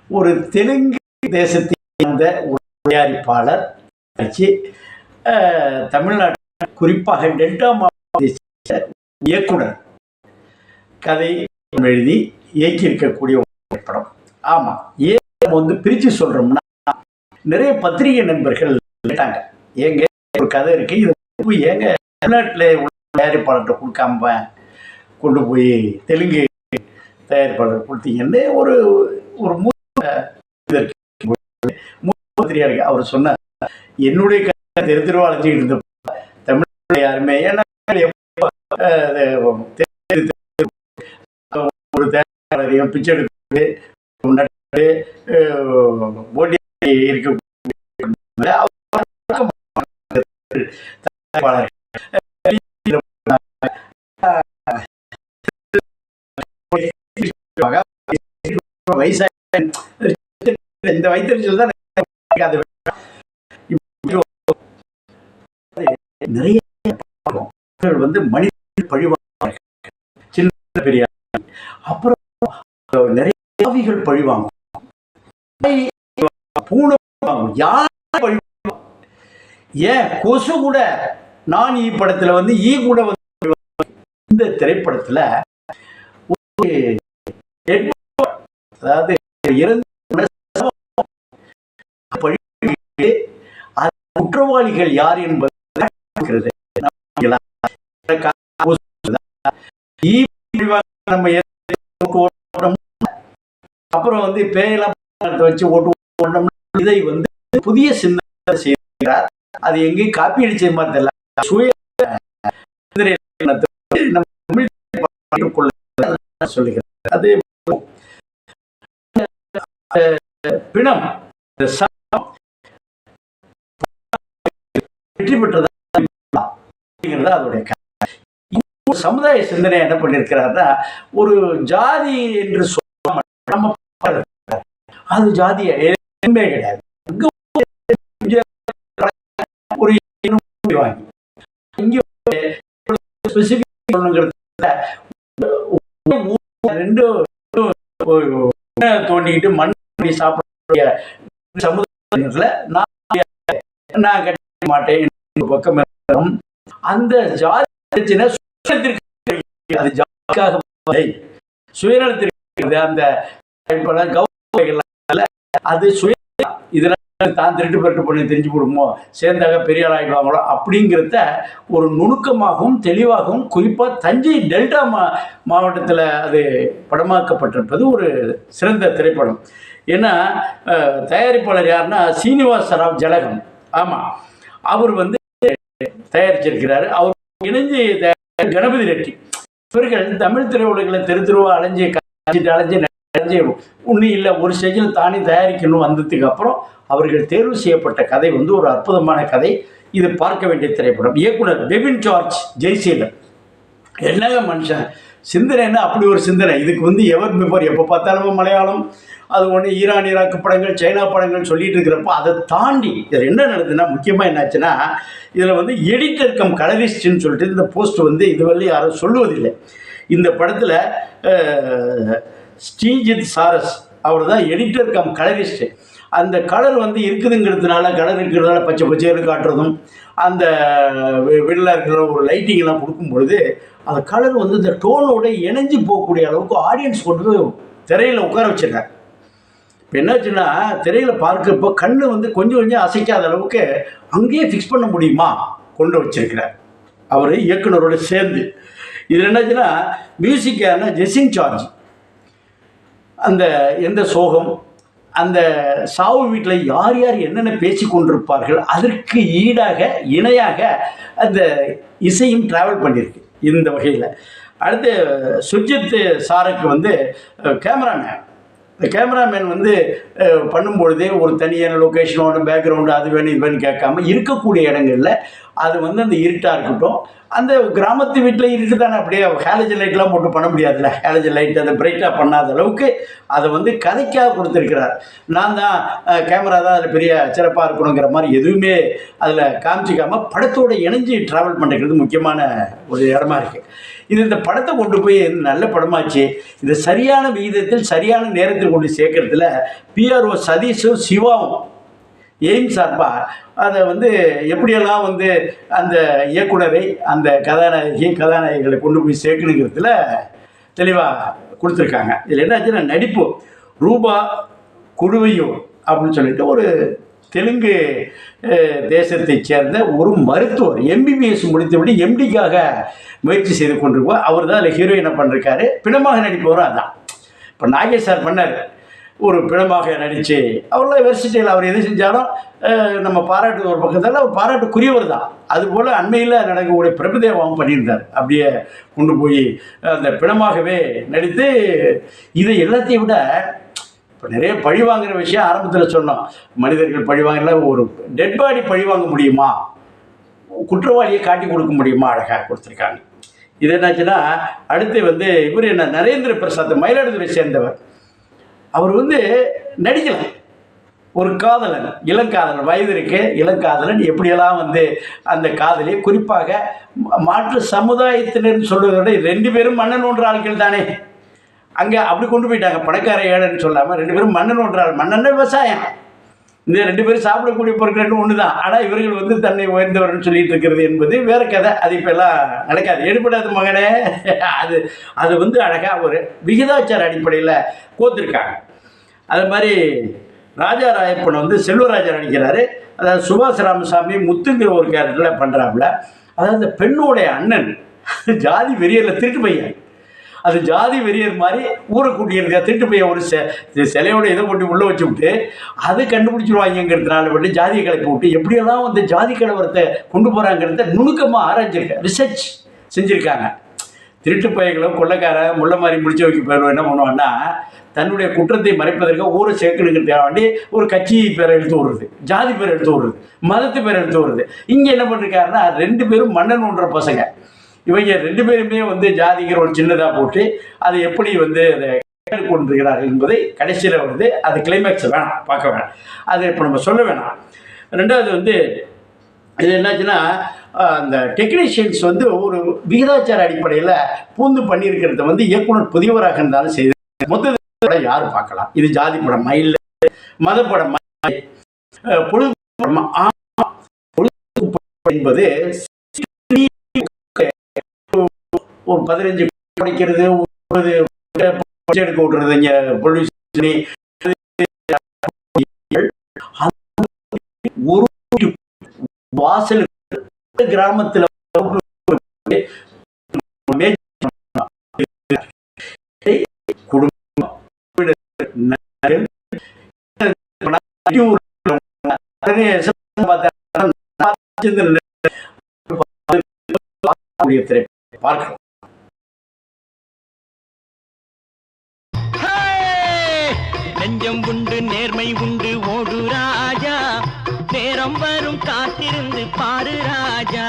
ஒரு தெலுங்கு தேசத்தை சேர்ந்த ஒரு தயாரிப்பாளர் தமிழ்நாட்டில் குறிப்பாக டெல்டா மாவட்ட இயக்குனர் கதை எழுதி இயக்கியிருக்கக்கூடிய ஒரு திரைப்படம். ஆமாம், ஏன் வந்து பிரித்து சொல்கிறோம்னா, நிறைய பத்திரிகை நண்பர்கள் கேட்டாங்க, ஏங்க ஒரு கதை இருக்குது, இது ஏங்க தமிழ்நாட்டில் உள்ள தயாரிப்பாளர்கிட்ட கொடுக்காம கொண்டு போய் தெலுங்கு தயாரிப்பாளர் கொடுத்தீங்கன்னு ஒரு ஒரு பத்திரிகை அவர் சொன்னார். என்னுடைய கதை தெரு தெருவா அழைச்சிக்கிட்டு இருந்த தமிழ்நாட்டில் யாருமே ஏன்னா ஒரு தயாரிப்பாளரையும் பிச்சை எடுத்து போட்டி இருக்க இந்த வைத்தறிச்சல் தான் நிறைய வந்து மனித பழிவாங்க, சின்ன பெரிய, அப்புறம் நிறைய ஆவிகள் பழிவாங்க, பூனை ஏன் கொசு கூட நான் ஈ படத்துல வந்து ஈ கூட வந்து இந்த திரைப்படத்துல அதாவது குற்றவாளிகள் யார் என்பது அப்புறம் வந்து பேயெல்லாம் வச்சு ஓட்டு இதை வந்து புதிய சிந்தனை செய்கிறார். அது எங்கேயும் காப்பி அடிச்ச மாதிரி தெரியல, சுய சொல்லுகிறார். அது பிணம் வெற்றி பெற்றதா அதோடைய சமுதாய சிந்தனை என்ன பண்ணிருக்கிறார்னா, ஒரு ஜாதி என்று சொல்ல அது ஜாதிய கிடையாது. ஒரு ரெண்டு தோண்டிக்கிட்டு மண் சாப்பிட சமுதாயத்துல நான் கட்ட மாட்டேன் பக்கம் அந்த ஜாதி பிரச்சனை அது ஜாதிக்காக சுயநலத்திற்கு அந்த அது சுய இதனால தான் திருட்டு பரட்டு பண்ணி தெரிஞ்சு போடுமோ, சேர்ந்தாக பெரிய ஆள் ஆகிடுவாங்களோ அப்படிங்கிறத ஒரு நுணுக்கமாகவும் தெளிவாகவும் குறிப்பாக தஞ்சை டெல்டா மாவட்டத்தில் அது படமாக்கப்பட்டிருப்பது ஒரு சிறந்த திரைப்படம். ஏன்னா தயாரிப்பாளர் யாருன்னா சீனிவாச ராவ் ஜலகம். ஆமாம், அவர் வந்து தயாரிச்சிருக்கிறாரு. அவர் இணைஞ்சு கணபதி ரெட்டி. இவர்கள் தமிழ் திரையுலகில் தெரு தெருவா அலைஞ்சு ஒன்றும் இல்லை, ஒரு ஸ்டேஜில் தானே தயாரிக்கணும் வந்ததுக்கு அப்புறம் அவர்கள் தேர்வு செய்யப்பட்ட கதை வந்து ஒரு அற்புதமான கதை. இது பார்க்க வேண்டிய திரைப்படம். இயக்குனர் பெபின் ஜார்ஜ் ஜெய்சீலர். என்னங்க மனுஷன் சிந்தனைன்னா அப்படி ஒரு சிந்தனை. இதுக்கு வந்து எவர் பிஃபோர், எப்போ பார்த்தாலும் மலையாளம், அது ஒன்று ஈரான் ஈராக்கு படங்கள், சைனா படங்கள் சொல்லிட்டு இருக்கிறப்போ அதை தாண்டி இதில் என்ன நடக்குதுன்னா, முக்கியமாக என்னாச்சுன்னா, இதில் வந்து எடிட்டர் கம் கலரிஸ்ட்னு சொல்லிட்டு இந்த போஸ்ட் வந்து இதுவரையும் யாரும் சொல்லுவதில்லை. இந்த படத்தில் ஸ்ரீஜித் சாரஸ் அவர் தான் எடிட்டர் கம் கலரிஸ்ட். அந்த கலர் வந்து இருக்குதுங்கிறதுனால, கலர் இருக்கிறதுனால பச்சை பச்சைன்னு காட்டுறதும், அந்த வெளில இருக்கிற ஒரு லைட்டிங்கெல்லாம் கொடுக்கும்பொழுது அந்த கலர் வந்து இந்த டோனோட இணைஞ்சு போகக்கூடிய அளவுக்கு ஆடியன்ஸ் கொண்டு திரையில் உட்கார வச்சிருக்காங்க. இப்போ என்னாச்சுன்னா, திரையில் பார்க்குறப்போ கண் வந்து கொஞ்சம் கொஞ்சம் அசைக்காத அளவுக்கு அங்கேயே ஃபிக்ஸ் பண்ண முடியுமா கொண்டு வச்சிருக்கிறார் அவர் இயக்குனரோடு சேர்ந்து. இதில் என்னாச்சுன்னா, மியூசிக்கான ஜெசின் சார்ஜ் அந்த எந்த சோகம், அந்த சாவு வீட்டில் யார் யார் என்னென்ன பேசி கொண்டிருப்பார்கள் அதற்கு ஈடாக இணையாக அந்த இசையும் ட்ராவல் பண்ணியிருக்கு இந்த வகையில். அடுத்து சுர்ஜித் சாருக்கு வந்து கேமராமேன். இந்த கேமராமேன் வந்து பண்ணும்பொழுதே ஒரு தனியான லொக்கேஷனோட பேக்ரவுண்டு அது வேணும் இது வேணும் கேட்காம இருக்கக்கூடிய இடங்களில் அது வந்து அந்த இருட்டாக இருக்கட்டும், அந்த கிராமத்து வீட்டில் இருட்டு தானே, அப்படியே ஹேலஜன் லைட்லாம் போட்டு பண்ண முடியாதுல்ல. ஹேலஜன் லைட் அதை பிரைட்டாக பண்ணாத அளவுக்கு அதை வந்து கதைக்காக கொடுத்துருக்கிறார். நான் தான் கேமரா தான் அதில் பெரிய சிறப்பாக இருக்கணுங்கிற மாதிரி எதுவுமே அதில் காமிச்சிக்காமல் படத்தோடு இணைஞ்சு ட்ராவல் பண்ணுறது முக்கியமான ஒரு இடமா இருக்குது. இந்த படத்தை கொண்டு போய் நல்ல படமாச்சு, இது சரியான விகிதத்தில் சரியான நேரத்தில் கொண்டு சேர்க்கறதுல பிஆர்ஓ சதீஷும் சிவாவும் எய்ம் சார்பாக அதை வந்து எப்படியெல்லாம் வந்து அந்த இயக்குனரை அந்த கதாநாயகிகளை கொண்டு போய் சேர்க்கணுங்கிறதுல தெளிவாக கொடுத்துருக்காங்க. இதில் என்னாச்சுன்னா, நடிப்பு ரூபா குடுவையூர் அப்படின்னு சொல்லிட்டு ஒரு தெலுங்கு தேசத்தைச் சேர்ந்த ஒரு மருத்துவர், எம்பிபிஎஸ் முடித்தபடி எம்டிக்காக முயற்சி செய்து கொண்டிருப்போம். அவர் தான் அதில் ஹீரோயினை பண்ணிருக்காரு. பிணமாக நடிப்பவரும் அதான். இப்போ நாகேஷ் சார் பண்ணார், ஒரு பிணமாக நடித்து அவர்லாம் வெர்சிட்டைல், அவர் எது செஞ்சாலும் நம்ம பாராட்டு ஒரு பக்கத்தில் அவர் பாராட்டுக்குரியவர் தான். அதுபோல் அண்மையில் நடக்கக்கூடிய பிரபுதேவாவும் பண்ணியிருந்தார். அப்படியே கொண்டு போய் அந்த பிணமாகவே நடித்து இதை எல்லாத்தையும் விட இப்போ நிறைய பழி வாங்குகிற விஷயம் ஆரம்பத்தில் சொன்னோம். மனிதர்கள் பழி வாங்கல, ஒரு டெட் பாடி பழி வாங்க முடியுமா, குற்றவாளியை காட்டி கொடுக்க முடியுமா, அழகாக கொடுத்துருக்காங்க. இது என்னாச்சுன்னா, அடுத்து வந்து இவர் என்ன நரேந்திர பிரசாத் மயிலாடுதுறை சேர்ந்தவர். அவர் வந்து நடிக்கலாம், ஒரு காதலன், இளங்காதலன், வயது இருக்கு இளங்காதலன், எப்படியெல்லாம் வந்து அந்த காதலி, குறிப்பாக மாற்று சமுதாயத்தினர் சொல்வதை விட 2 பேரும் மன்னன் ஒன்ற ஆட்கள் தானே, அங்கே அப்படி கொண்டு போயிட்டாங்க. பணக்கார ஏழைன்னு சொல்லாமல் 2 பேரும் மன்னன் ஒன்ற ஆள். மன்னன் விவசாயம், இந்த 2 பேரும் சாப்பிடக்கூடிய பொருட்கள் ஒன்று தான். ஆனால் இவர்கள் வந்து தன்னை உயர்ந்தவர்னு சொல்லிட்டு இருக்கிறது என்பது வேற கதை. அது இப்பெல்லாம் நடக்காது, எடுபடாது மகனே. அது வந்து அழகாக ஒரு விகிதாச்சார அடிப்படையில் கோத்திருக்காங்க. அது மாதிரி ராஜா ராயப்பன் வந்து செல்வராஜா நடிக்கிறாரு. அதாவது சுபாஷ் ராமசாமி முத்துங்கிற ஒரு கேரக்டரில் பண்ணுறாப்புல. அதாவது அந்த பெண்ணுடைய அண்ணன் ஜாதி வெறியரில் திருட்டு பையன், அது ஜாதி வெறியர் மாதிரி ஊரை கூட்டியிருக்கா. திருட்டு பையன் ஒரு சிலையோட இதை போட்டு உள்ளே வச்சு விட்டு அதை கண்டுபிடிச்சிருவாங்கிறதுனால விட்டு ஜாதியை கிளப்பி விட்டு எப்படியெல்லாம் வந்து ஜாதி கலவரத்தை கொண்டு போகிறாங்கிறத நுணுக்கமாக ஆராய்ச்சிருக்கேன், ரிசர்ச் செஞ்சுருக்காங்க. திருட்டு பையங்களும் கொள்ளைக்காரன் முள்ள மாதிரி முடிச்சு வைக்க போயிடுவோம். என்ன பண்ணுவான்னா, தன்னுடைய குற்றத்தை மறைப்பதற்காக ஊரை சேர்க்கணுங்கிறதுக்காக வேண்டி ஒரு கட்சி பேரை எடுத்து விடுறது, ஜாதி பேரை எடுத்து விடுறது, மதத்து பேரை எடுத்து விடுறது. இங்கே என்ன பண்ணிருக்காருன்னா, 2 பேரும் மன்னன் ஒன்ற பசங்க, இவங்க 2 பேருமே வந்து ஜாதிங்கிற ஒரு சின்னதாக போட்டு அதை எப்படி வந்து அதை கொண்டிருக்கிறார்கள் என்பதை கடைசியில் வருது. அது கிளைமேக்ஸ் வேணாம், பார்க்க வேணாம், அதை இப்போ நம்ம சொல்ல வேணாம். 2வது வந்து இது என்னாச்சுன்னா, அந்த டெக்னீஷியன்ஸ் வந்து ஒரு விகிதாச்சார அடிப்படையில் பூந்து பண்ணியிருக்கிறத வந்து இயக்குனர் புதியவராக இருந்தாலும் செய்து மொத்தத்தில் யார் பார்க்கலாம். இது ஜாதி படமா இல்லை மத படமா, பொழுது படமா? என்பது ஒரு 15 படிக்கிறது, எடுக்க விட்டுறது, இங்கே ஒரு வாசல் கிராமத்தில் பார்க்கலாம். நெஞ்சம் உண்டு, நேர்மை உண்டு, ஓடு ராஜா, நேரம் வரும் காத்திருந்து பாரு ராஜா.